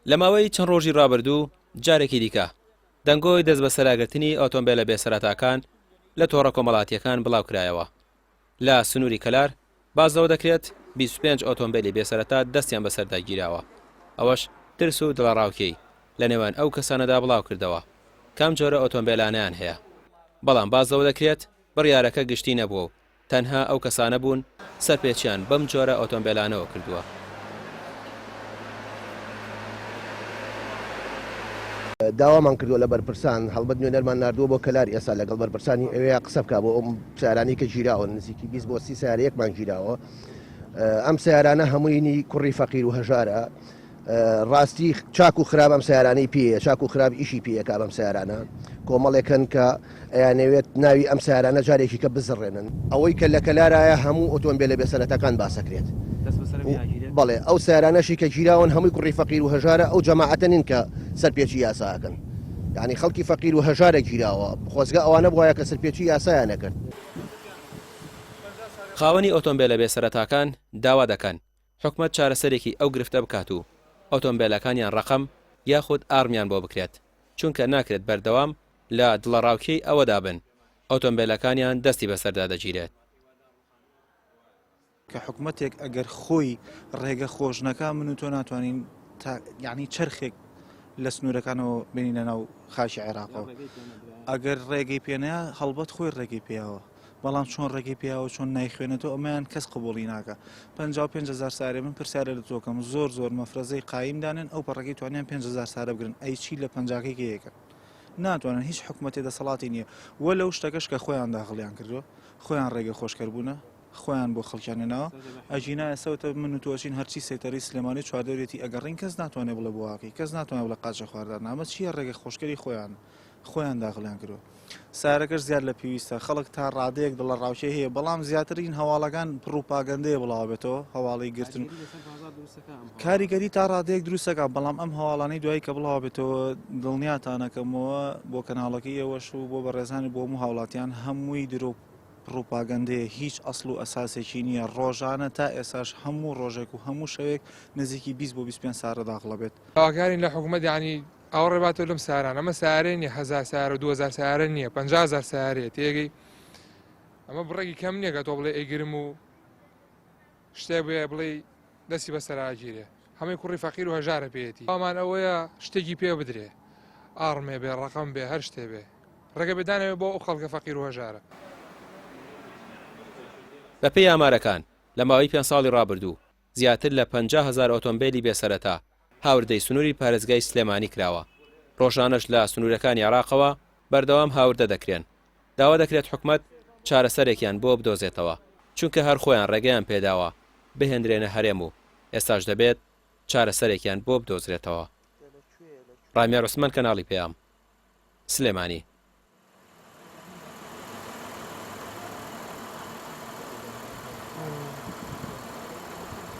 لە ماوەی چەند ڕۆژی ڕابردوو جارێکی دیکە دەنگۆی دەست بە سەراگرتنی ئۆتۆمبیلە بێسەرەتاکان لە تۆڕە کۆمەڵاتیەکان بڵاو کرایەوە. لە سنووری کەلار بازەوە دەکرێت 25 ئۆتۆمبیلی بێسەرەتا دەستیان بەسەردا گیراوە. ئەوەش ترس و دڵەڕاوکەی لە نێوان ئەو کەسانەدا بڵاو کردەوە کام جۆرە ئۆتۆمبیلانیان هەیە. بەڵام بازەوە دەکرێت بڕیارەکە گشتی نەبووە و تەنها ئەو کەسانە بوون سەرپێچیان بەم جۆرە ئۆتۆمبیلانەوە کردووە. داوامان کردووە لە بەرپرسان هەڵبەت نوێنەرمان نردووە بۆ کەلار ئێستا لەگەڵ بەرپرسانی ئەوەیە قسە بکە بۆ ئەم سیارانەی کە گیراوە نزیکی 20 بۆ 30 سیارەیەکمان گیراوە. ئەم سیارانە هەمووینی کوڕی فەقیر و هەژارە. ڕاستی چاک و خراپ ئەم سیارانەی پێیە، چاک و خراپ ئیشی پێیەکە بەم سیارانە کۆمەڵێکن کە ئەیانەوێت ناوی ئەم سیارانە جارێکی کە بزڕێنن. ئەوەی کە لە کەلارایە هەموو ئۆتۆمبیلە بێسەرەتەکان باسەکرێت. بەڵێ ئەو سیارانەشی کە گیراون هەمووی کوڕی فەقیر و هەژارە ئەو جەماعەتە نین کە سەرپێچی یاساکەن. یعنی خەڵکی فەقیر و هەژارە گیراوە خۆزگە ئەوانە بواە کە سەرپێچی یاسایان نەکرد. خاوەنی ئۆتۆمبیلە بێسەرەتاکان داوا دەکەن حکومەت چارەسەرێکی ئەو گرفتە بکات و ئۆتۆمبیلەکانیان ڕقم یاخود ئارمیان بۆ بکرێت، چونکە ناکرێت بەردەوام لە دڵەڕاوکەی ئەوەدا بن ئۆتۆمبیلەکانیان دەستی بەسەردا دەگیرێت. کە حکومەتێک ئەگەر خۆی ڕێگە خۆشنەکە من و تۆ ناتوانین یعنی چرخێک لە سنوورەکانەوە بینینە ناو خاشی عێراقەوە. ئەگەر ڕێگەی پێنەیە هەڵبەت خۆی ڕێگەی پێیاوە، بەڵام چۆن ڕێگەی پیاوە چۆن نایخوێنێتەوە ئەمەیان کەس قبوڵی ناکە. 55,000 سارێ من پرسیارە لە تۆکەم زۆر مەفرەزەی قایمدانن ئەو پەڕەکەی توانیان 5,000 سارە بگرن ئەی چی لە پەنجاکەی کەیەکە ناتوانن هیچ حکومەتێ دەسەڵاتی نییە. وە لەو شتەکەش کە خۆیان داخڵیان کردووە خۆیان ڕێگە خۆشکردبوونە خۆیان بۆ خەڵکیانێنەوە ئەژینایە سەوتە من و تۆچین هەرچی سێتەری سلێمانی چواردەورێتی ئەگەڕین کەس ناتوانێت بڵێ بواکەی کەس ناتوانێت بڵێ قاچە خواردان نامە چییە ڕێگە خۆشکەری خۆیان داخڵیان کردووە. سارەکەش زیاد لە پێویستە خەڵک تا ڕادەیەک دڵە ڕاوچێ هەیە، بەڵام زیاترین هەواڵەکان پروپاگەندەیە بڵاوێتەوە هەواڵی گرتن کاریگەری تا ڕادەیەک دروستەکە، بەڵام ئەم هەواڵانەی دوایی کە بڵاوێتەوە دڵنیاتانەکەمەوە بۆ کەناڵەکەی ئێوەش و بۆ بەڕێزانی بۆ هەموو هاوڵاتیان هەمووی درۆ پروپاگەندەیە هیچ ئەسڵ و ئەساسێکی نییە. ڕۆژانە تا ئێساش هەموو ڕۆژێک و هەموو شەوێک نزیکی 20 بۆ 25 سارە داخڵە بێت. ئاگارین لە حکومەت ینی ئەو ڕێباتەوە لەم ساران ئەمە سارێ نیە 1000 سارە 2000 سارە نییە 50,000 سارێ تێگەی ئەمە بڕێکی کەم نییە کە تۆ بڵێ ئەیگرم و شتێک بێ بڵێ دەستی بەسەراگیرێ هەمووی کوڕی فەقیر و هەژارە پێێتی ئەومان ئەوەیە شتێکی پێ بدرێ ئارمێ بێ ڕقم بێ هەر شتێ بێ ڕێگە بدانەوێ بۆ ئەو خەڵکە فەقیر و هەژارە. بە پێی ئامارەکان لە ماوەی 5 ساڵی ڕابردوو زیاتر لە 50,000 ئۆتۆمبیلی بێسەرەتا هاوردەی سنووری پارێزگای سلێمانی کراوە. ڕۆژانەش لە سنوورەکانی عێراقەوە بەردەوام هاوردە دەکرێن. داوا دەکرێت حکومەت چارەسەرێکیان بۆ بدۆزێتەوە، چونکە هەر خۆیان ڕێگەیان پێداوە بهێنرێنە هەرێم و ئێستاش دەبێت چارەسەرێکیان بۆ بدۆزرێتەوە. ڕامیار عوسمان کەناڵی پێام سلێمانی.